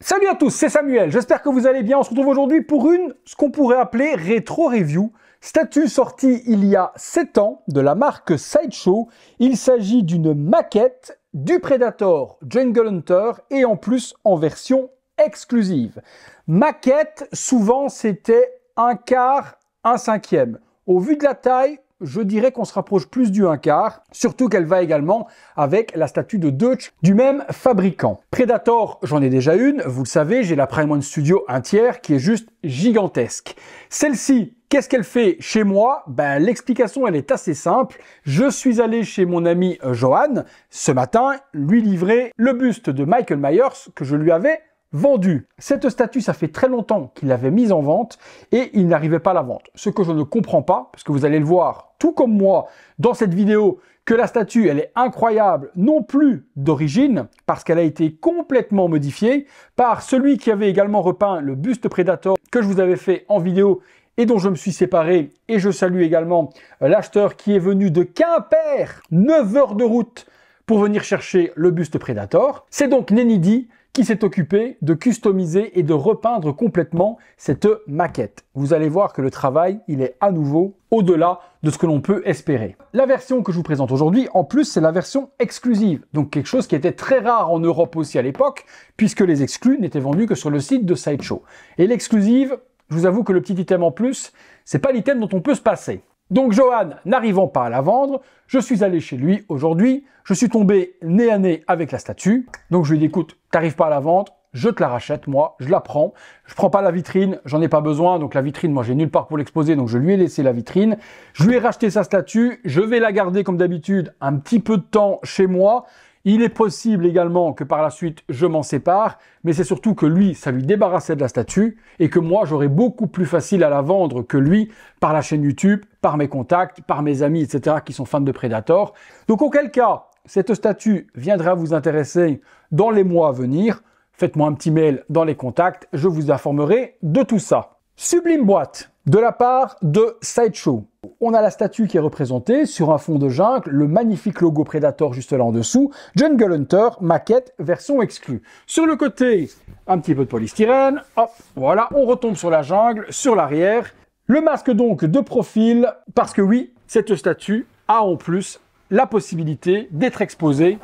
Salut à tous, c'est Samuel, j'espère que vous allez bien. On se retrouve aujourd'hui pour ce qu'on pourrait appeler rétro review. Statue sortie il y a 7 ans de la marque Sideshow. Il s'agit d'une maquette du Predator Jungle Hunter et en plus en version exclusive. Maquette, souvent c'était un quart, un cinquième. Au vu de la taille, je dirais qu'on se rapproche plus du 1/4, surtout qu'elle va également avec la statue de Deutsch du même fabricant. Predator, j'en ai déjà une, vous le savez, j'ai la Prime One Studio 1/3 qui est juste gigantesque. Celle-ci, qu'est-ce qu'elle fait chez moi? L'explication, elle est assez simple. Je suis allé chez mon ami Johan ce matin, lui livrer le buste de Michael Myers que je lui avais vendu. Cette statue, ça fait très longtemps qu'il l'avait mise en vente et il n'arrivait pas à la vendre. Ce que je ne comprends pas, parce que vous allez le voir, tout comme moi, dans cette vidéo, que la statue, elle est incroyable, non plus d'origine, parce qu'elle a été complètement modifiée par celui qui avait également repeint le buste Predator que je vous avais fait en vidéo et dont je me suis séparé. Et je salue également l'acheteur qui est venu de Quimper, 9 heures de route pour venir chercher le buste Predator. C'est donc Nenidi qui s'est occupé de customiser et de repeindre complètement cette maquette. Vous allez voir que le travail, il est à nouveau au-delà de ce que l'on peut espérer. La version que je vous présente aujourd'hui, en plus, c'est la version exclusive. Donc quelque chose qui était très rare en Europe aussi à l'époque, puisque les exclus n'étaient vendus que sur le site de Sideshow. Et l'exclusive, je vous avoue que le petit item en plus, c'est pas l'item dont on peut se passer. Donc Johan, n'arrivant pas à la vendre, je suis allé chez lui aujourd'hui, je suis tombé nez à nez avec la statue, donc je lui ai dit écoute, t'arrives pas à la vendre, je te la rachète moi, je la prends, je prends pas la vitrine, j'en ai pas besoin, donc la vitrine moi j'ai nulle part pour l'exposer, donc je lui ai laissé la vitrine, je lui ai racheté sa statue, je vais la garder comme d'habitude un petit peu de temps chez moi. Il est possible également que par la suite, je m'en sépare, mais c'est surtout que lui, ça lui débarrassait de la statue et que moi, j'aurais beaucoup plus facile à la vendre que lui par la chaîne YouTube, par mes contacts, par mes amis, etc. qui sont fans de Predator. Donc, auquel cas, cette statue viendra vous intéresser dans les mois à venir. Faites-moi un petit mail dans les contacts, je vous informerai de tout ça. Sublime boîte de la part de Sideshow. On a la statue qui est représentée sur un fond de jungle, le magnifique logo Predator juste là en dessous, Jungle Hunter, maquette, version exclue. Sur le côté, un petit peu de polystyrène, hop, voilà, on retombe sur la jungle, sur l'arrière. Le masque donc de profil, parce que oui, cette statue a en plus la possibilité d'être exposée,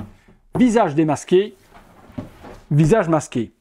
visage démasqué, visage masqué.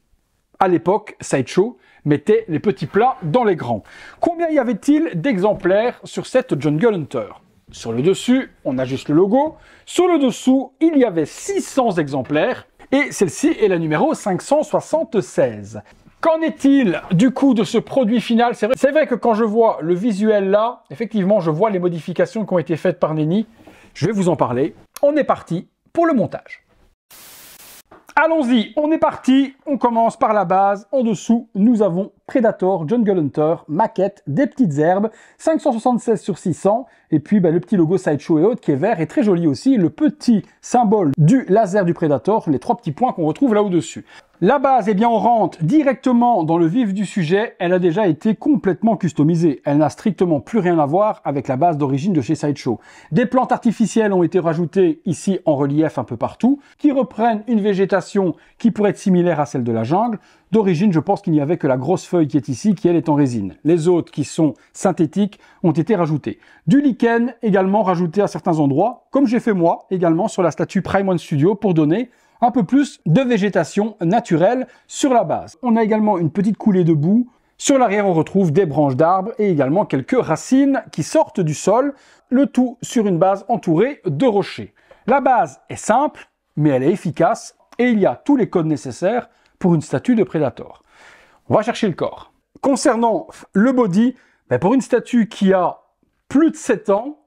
À l'époque, Sideshow mettait les petits plats dans les grands. Combien y avait-il d'exemplaires sur cette Jungle Hunter? Sur le dessus, on a juste le logo. Sur le dessous, il y avait 600 exemplaires. Et celle-ci est la numéro 576. Qu'en est-il du coup de ce produit final? C'est vrai que quand je vois le visuel là, effectivement, je vois les modifications qui ont été faites par Nenny. Je vais vous en parler. On est parti pour le montage. Allons-y, on est parti, on commence par la base. En dessous, nous avons Predator Jungle Hunter, maquette, des petites herbes, 576 sur 600, et puis le petit logo Sideshow et autres qui est vert et très joli aussi, le petit symbole du laser du Predator, les 3 petits points qu'on retrouve là au-dessus. La base, eh bien, on rentre directement dans le vif du sujet. Elle a déjà été complètement customisée. Elle n'a strictement plus rien à voir avec la base d'origine de chez Sideshow. Des plantes artificielles ont été rajoutées ici en relief un peu partout, qui reprennent une végétation qui pourrait être similaire à celle de la jungle. D'origine, je pense qu'il n'y avait que la grosse feuille qui est ici, qui elle est en résine. Les autres, qui sont synthétiques, ont été rajoutées. Du lichen également rajouté à certains endroits, comme j'ai fait moi également sur la statue Prime One Studio pour donner un peu plus de végétation naturelle sur la base. On a également une petite coulée de boue. Sur l'arrière, on retrouve des branches d'arbres et également quelques racines qui sortent du sol, le tout sur une base entourée de rochers. La base est simple, mais elle est efficace et il y a tous les codes nécessaires pour une statue de Predator. On va chercher le corps. Concernant le body, pour une statue qui a plus de 7 ans,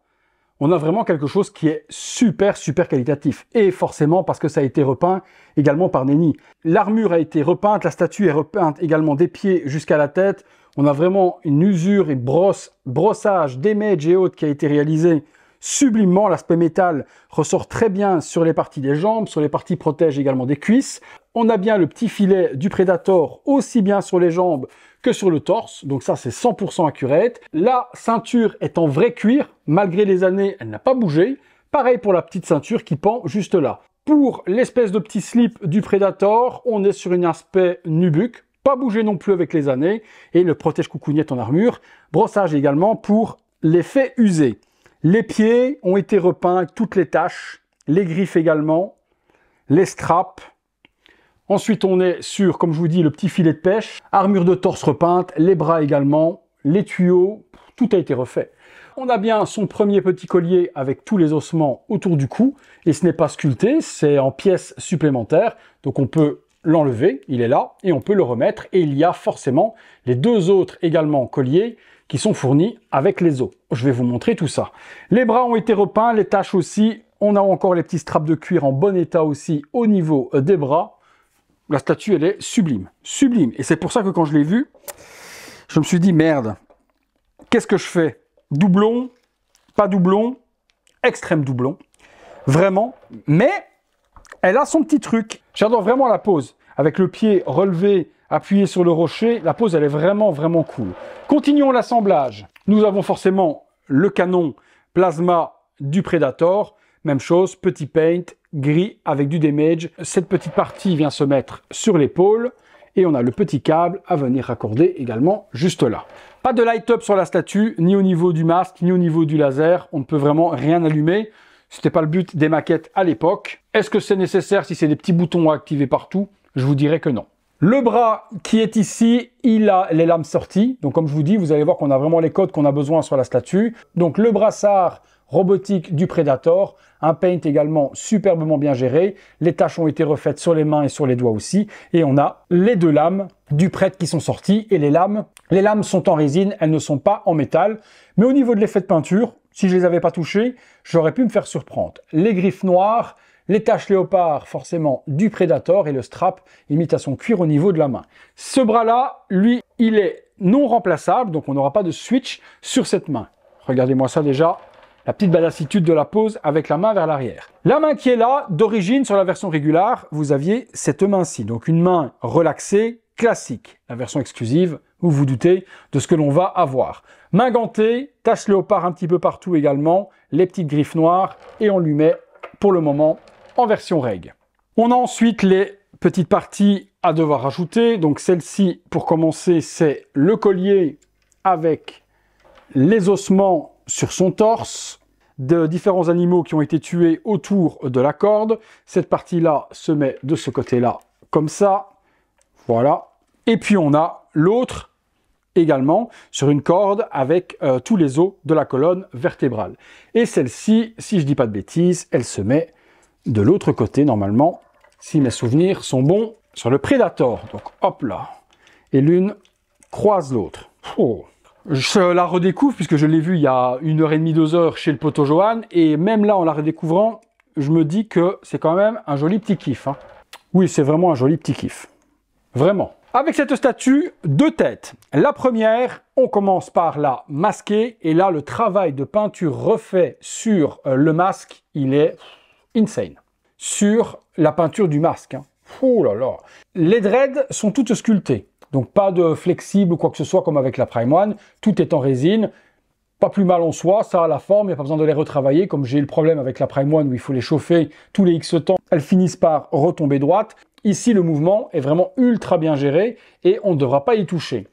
on a vraiment quelque chose qui est super qualitatif. Et forcément parce que ça a été repeint également par Nenny. L'armure a été repeinte, la statue est repeinte également des pieds jusqu'à la tête. On a vraiment une usure et brossage, damage et autres qui a été réalisé sublimement. L'aspect métal ressort très bien sur les parties des jambes, sur les parties protège également des cuisses. On a bien le petit filet du Predator aussi bien sur les jambes que sur le torse, donc ça c'est 100% accurate. La ceinture est en vrai cuir, malgré les années, elle n'a pas bougé. Pareil pour la petite ceinture qui pend juste là. Pour l'espèce de petit slip du Predator, on est sur un aspect nubuck, pas bougé non plus avec les années, et le protège coucougnette en armure. Brossage également pour l'effet usé. Les pieds ont été repeints avec toutes les taches, les griffes également, les straps. Ensuite, on est sur, comme je vous dis, le petit filet de pêche, armure de torse repeinte, les bras également, les tuyaux, tout a été refait. On a bien son premier petit collier avec tous les ossements autour du cou, et ce n'est pas sculpté, c'est en pièces supplémentaires, donc on peut l'enlever, il est là, et on peut le remettre, et il y a forcément les deux autres également colliers qui sont fournis avec les os. Je vais vous montrer tout ça. Les bras ont été repeints, les taches aussi, on a encore les petits straps de cuir en bon état aussi au niveau des bras. La statue, elle est sublime, sublime, et c'est pour ça que quand je l'ai vue, je me suis dit, merde, qu'est-ce que je fais? Doublon, pas doublon, extrême doublon, vraiment, mais elle a son petit truc. J'adore vraiment la pose, avec le pied relevé, appuyé sur le rocher, la pose elle est vraiment cool. Continuons l'assemblage. Nous avons forcément le canon plasma du Predator, même chose, petit paint, gris avec du damage. Cette petite partie vient se mettre sur l'épaule, et on a le petit câble à venir raccorder également juste là. Pas de light-up sur la statue, ni au niveau du masque, ni au niveau du laser. On ne peut vraiment rien allumer. C'était pas le but des maquettes à l'époque. Est-ce que c'est nécessaire si c'est des petits boutons à activer partout? Je vous dirais que non. Le bras qui est ici, il a les lames sorties. Donc comme je vous dis, vous allez voir qu'on a vraiment les codes qu'on a besoin sur la statue. Donc le brassard robotique du Predator, un paint également superbement bien géré. Les taches ont été refaites sur les mains et sur les doigts aussi. Et on a les deux lames du prêtre qui sont sorties. Et les lames sont en résine, elles ne sont pas en métal. Mais au niveau de l'effet de peinture, si je les avais pas touchées, j'aurais pu me faire surprendre. Les griffes noires, les taches léopard forcément du Predator et le strap imitation cuir au niveau de la main. Ce bras-là, lui, il est non remplaçable, donc on n'aura pas de switch sur cette main. Regardez-moi ça déjà. La petite badassitude de la pose avec la main vers l'arrière. La main qui est là, d'origine sur la version régulière, vous aviez cette main-ci. Donc une main relaxée, classique. La version exclusive, vous vous doutez de ce que l'on va avoir. Main gantée, tache léopard un petit peu partout également, les petites griffes noires, et on lui met pour le moment en version reg. On a ensuite les petites parties à devoir rajouter. Donc celle-ci, pour commencer, c'est le collier avec les ossements sur son torse, de différents animaux qui ont été tués autour de la corde. Cette partie-là se met de ce côté-là, comme ça. Voilà. Et puis on a l'autre également sur une corde avec tous les os de la colonne vertébrale. Et celle-ci, si je dis pas de bêtises, elle se met de l'autre côté normalement, si mes souvenirs sont bons, sur le Predator. Donc hop là. Et l'une croise l'autre. Oh. Je la redécouvre puisque je l'ai vue il y a 1h30, 2 heures chez le poteau Johan, et même là en la redécouvrant, je me dis que c'est quand même un joli petit kiff. Hein. Oui, c'est vraiment un joli petit kiff. Vraiment. Avec cette statue, deux têtes. La première, on commence par la masquer, et là le travail de peinture refait sur le masque, il est insane. Sur la peinture du masque. Hein. Oh là là. Les dreads sont toutes sculptées. Donc pas de flexible ou quoi que ce soit comme avec la Prime One. Tout est en résine. Pas plus mal en soi, ça a la forme, il n'y a pas besoin de les retravailler. Comme j'ai eu le problème avec la Prime One où il faut les chauffer tous les X temps, elles finissent par retomber droites. Ici, le mouvement est vraiment ultra bien géré et on ne devra pas y toucher.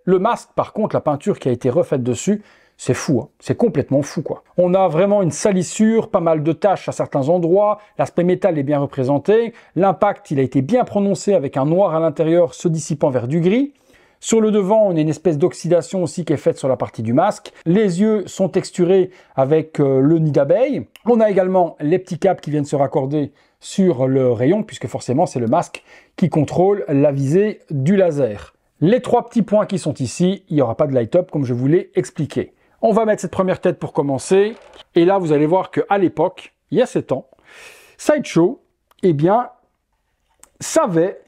Le masque, par contre, la peinture qui a été refaite dessus, c'est fou, hein. C'est complètement fou, quoi. On a vraiment une salissure, pas mal de taches à certains endroits, l'aspect métal est bien représenté, l'impact, il a été bien prononcé avec un noir à l'intérieur se dissipant vers du gris. Sur le devant, on a une espèce d'oxydation aussi qui est faite sur la partie du masque. Les yeux sont texturés avec le nid d'abeille. On a également les petits câbles qui viennent se raccorder sur le rayon, puisque forcément, c'est le masque qui contrôle la visée du laser. Les trois petits points qui sont ici, il n'y aura pas de light-up comme je vous l'ai expliqué. On va mettre cette première tête pour commencer. Et là, vous allez voir qu'à l'époque, il y a 7 ans, Sideshow, eh bien, savait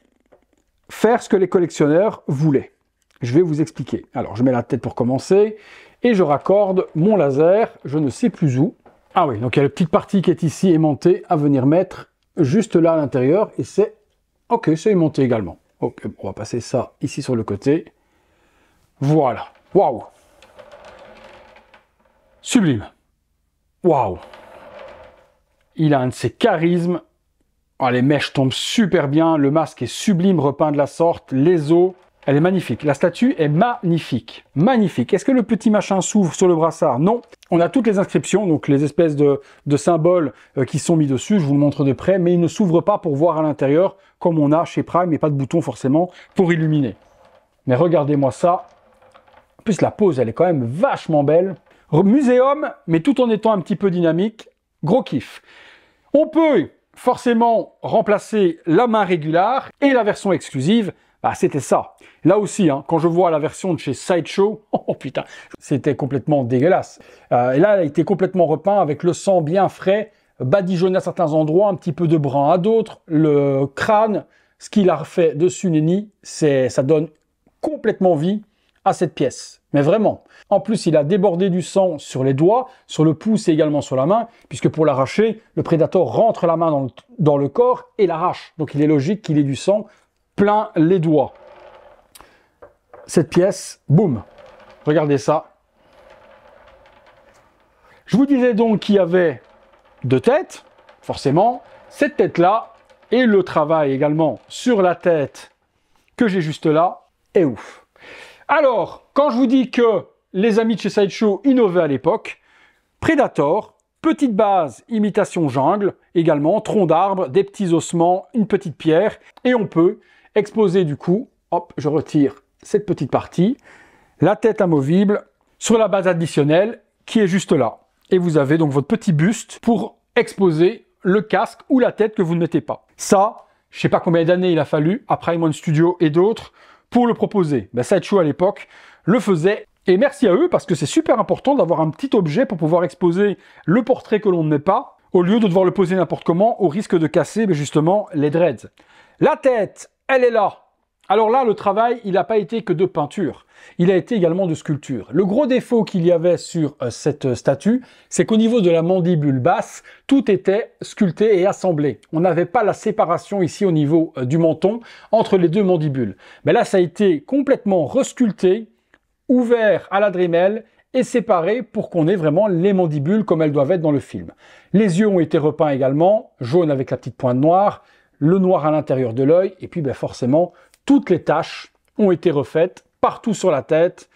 faire ce que les collectionneurs voulaient. Je vais vous expliquer. Alors, je mets la tête pour commencer et je raccorde mon laser, je ne sais plus où. Ah oui, donc il y a la petite partie qui est ici aimantée à venir mettre juste là à l'intérieur et c'est... Ok, c'est aimanté également. Ok, on va passer ça ici sur le côté. Voilà. Waouh! Sublime. Waouh. Il a un de ses charismes Oh, les mèches tombent super bien, le masque est sublime, repeint de la sorte, les os, elle est magnifique. La statue est magnifique, magnifique. Est-ce que le petit machin s'ouvre sur le brassard? Non. On a toutes les inscriptions, donc les espèces de symboles qui sont mis dessus, je vous le montre de près, mais il ne s'ouvre pas pour voir à l'intérieur, comme on a chez Prime, et pas de bouton forcément pour illuminer. Mais regardez-moi ça. En plus, la pose, elle est quand même vachement belle. Muséum, mais tout en étant un petit peu dynamique. Gros kiff. On peut forcément remplacer la main régulière et la version exclusive, bah, c'était ça. Là aussi, hein, quand je vois la version de chez Sideshow, oh putain, c'était complètement dégueulasse. Et là, elle a été complètement repeint avec le sang bien frais, badigeonné à certains endroits, un petit peu de brun à d'autres. Le crâne, ce qu'il a refait dessus, Nenny, ça donne complètement vie à cette pièce. Mais vraiment. En plus, il a débordé du sang sur les doigts, sur le pouce et également sur la main, puisque pour l'arracher, le Predator rentre la main dans le corps et l'arrache. Donc il est logique qu'il ait du sang plein les doigts. Cette pièce, boum, regardez ça. Je vous disais donc qu'il y avait deux têtes, forcément. Cette tête-là et le travail également sur la tête que j'ai juste là est ouf. Alors, quand je vous dis que les amis de chez Sideshow innovaient à l'époque, Predator, petite base, imitation jungle, également, tronc d'arbre, des petits ossements, une petite pierre, et on peut exposer du coup, hop, je retire cette petite partie, la tête amovible sur la base additionnelle qui est juste là. Et vous avez donc votre petit buste pour exposer le casque ou la tête que vous ne mettez pas. Ça, je ne sais pas combien d'années il a fallu, à Prime One Studio et d'autres, pour le proposer. Ben, Sideshow à l'époque le faisait. Et merci à eux parce que c'est super important d'avoir un petit objet pour pouvoir exposer le portrait que l'on ne met pas, au lieu de devoir le poser n'importe comment, au risque de casser justement les dreads. La tête, elle est là. Alors là, le travail, il n'a pas été que de peinture, il a été également de sculpture. Le gros défaut qu'il y avait sur cette statue, c'est qu'au niveau de la mandibule basse, tout était sculpté et assemblé. On n'avait pas la séparation ici au niveau du menton entre les deux mandibules. Mais là, ça a été complètement resculpté, ouvert à la Dremel et séparé pour qu'on ait vraiment les mandibules comme elles doivent être dans le film. Les yeux ont été repeints également, jaune avec la petite pointe noire, le noir à l'intérieur de l'œil, et puis forcément, toutes les taches ont été refaites partout sur la tête.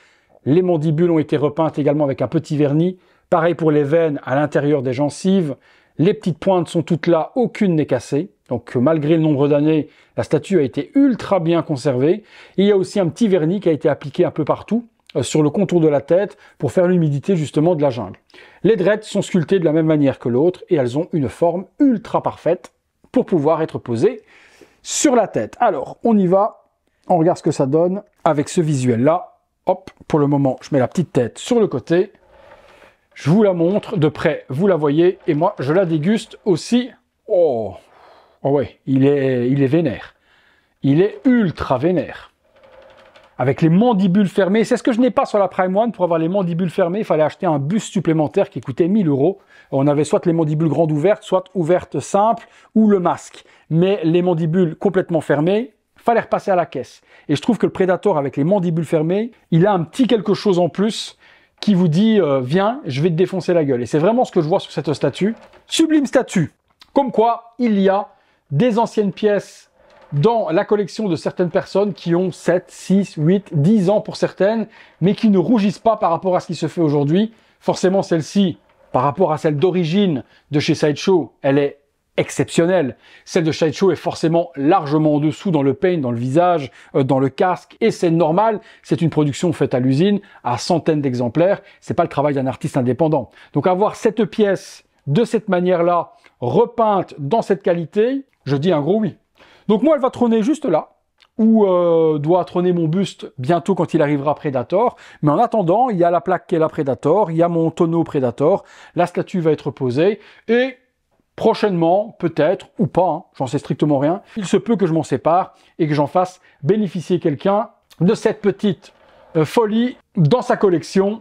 Les mandibules ont été repeintes également avec un petit vernis. Pareil pour les veines à l'intérieur des gencives. Les petites pointes sont toutes là, aucune n'est cassée. Donc malgré le nombre d'années, la statue a été ultra bien conservée. Et il y a aussi un petit vernis qui a été appliqué un peu partout sur le contour de la tête pour faire l'humidité justement de la jungle. Les dreads sont sculptés de la même manière que l'autre et elles ont une forme ultra parfaite pour pouvoir être posées sur la tête. Alors, on y va, on regarde ce que ça donne avec ce visuel-là. Hop, pour le moment, je mets la petite tête sur le côté. Je vous la montre de près, vous la voyez, et moi, je la déguste aussi. Oh, oh ouais, il est vénère. Il est ultra vénère. Avec les mandibules fermées, c'est ce que je n'ai pas sur la Prime One. Pour avoir les mandibules fermées, il fallait acheter un buste supplémentaire qui coûtait 1000 €. On avait soit les mandibules grandes ouvertes, soit ouvertes simples, ou le masque. Mais les mandibules complètement fermées, fallait repasser à la caisse. Et je trouve que le Predator avec les mandibules fermées, il a un petit quelque chose en plus qui vous dit viens, je vais te défoncer la gueule. Et c'est vraiment ce que je vois sur cette statue. Sublime statue. Comme quoi, il y a des anciennes pièces dans la collection de certaines personnes qui ont 7, 6, 8, 10 ans pour certaines, mais qui ne rougissent pas par rapport à ce qui se fait aujourd'hui. Forcément, celle-ci, par rapport à celle d'origine de chez Sideshow, elle est exceptionnelle. Celle de Sideshow est forcément largement en dessous dans le paint, dans le visage, dans le casque, et c'est normal, c'est une production faite à l'usine, à centaines d'exemplaires, c'est pas le travail d'un artiste indépendant. Donc avoir cette pièce de cette manière-là, repeinte dans cette qualité, je dis un gros oui. Donc moi, elle va trôner juste là, où doit trôner mon buste bientôt quand il arrivera Predator. Mais en attendant, il y a la plaque qui est la Predator, il y a mon tonneau Predator, la statue va être posée, et prochainement, peut-être, ou pas, hein, j'en sais strictement rien, il se peut que je m'en sépare et que j'en fasse bénéficier quelqu'un de cette petite folie dans sa collection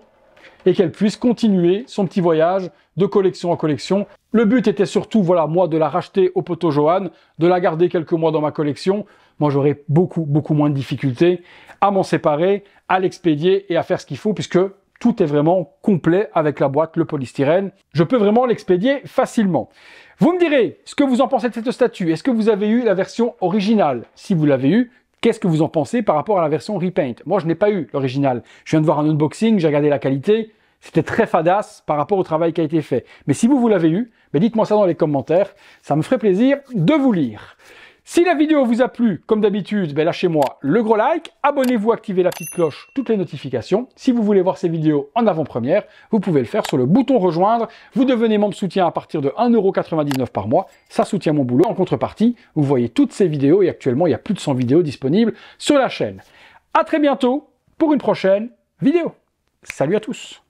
et qu'elle puisse continuer son petit voyage de collection en collection. Le but était surtout, voilà, moi, de la racheter au poteau Johan, de la garder quelques mois dans ma collection. Moi, j'aurais beaucoup moins de difficultés à m'en séparer, à l'expédier et à faire ce qu'il faut, puisque Tout est vraiment complet avec la boîte, le polystyrène. Je peux vraiment l'expédier facilement. Vous me direz ce que vous en pensez de cette statue. Est-ce que vous avez eu la version originale? Si vous l'avez eu, qu'est-ce que vous en pensez par rapport à la version Repaint? Moi, je n'ai pas eu l'original. Je viens de voir un unboxing, j'ai regardé la qualité. C'était très fadasse par rapport au travail qui a été fait. Mais si vous l'avez eu, dites-moi ça dans les commentaires. Ça me ferait plaisir de vous lire. Si la vidéo vous a plu, comme d'habitude, lâchez-moi le gros like, abonnez-vous, activez la petite cloche, toutes les notifications. Si vous voulez voir ces vidéos en avant-première, vous pouvez le faire sur le bouton rejoindre. Vous devenez membre soutien à partir de 1,99 € par mois. Ça soutient mon boulot. En contrepartie, vous voyez toutes ces vidéos et actuellement, il y a plus de 100 vidéos disponibles sur la chaîne. À très bientôt pour une prochaine vidéo. Salut à tous!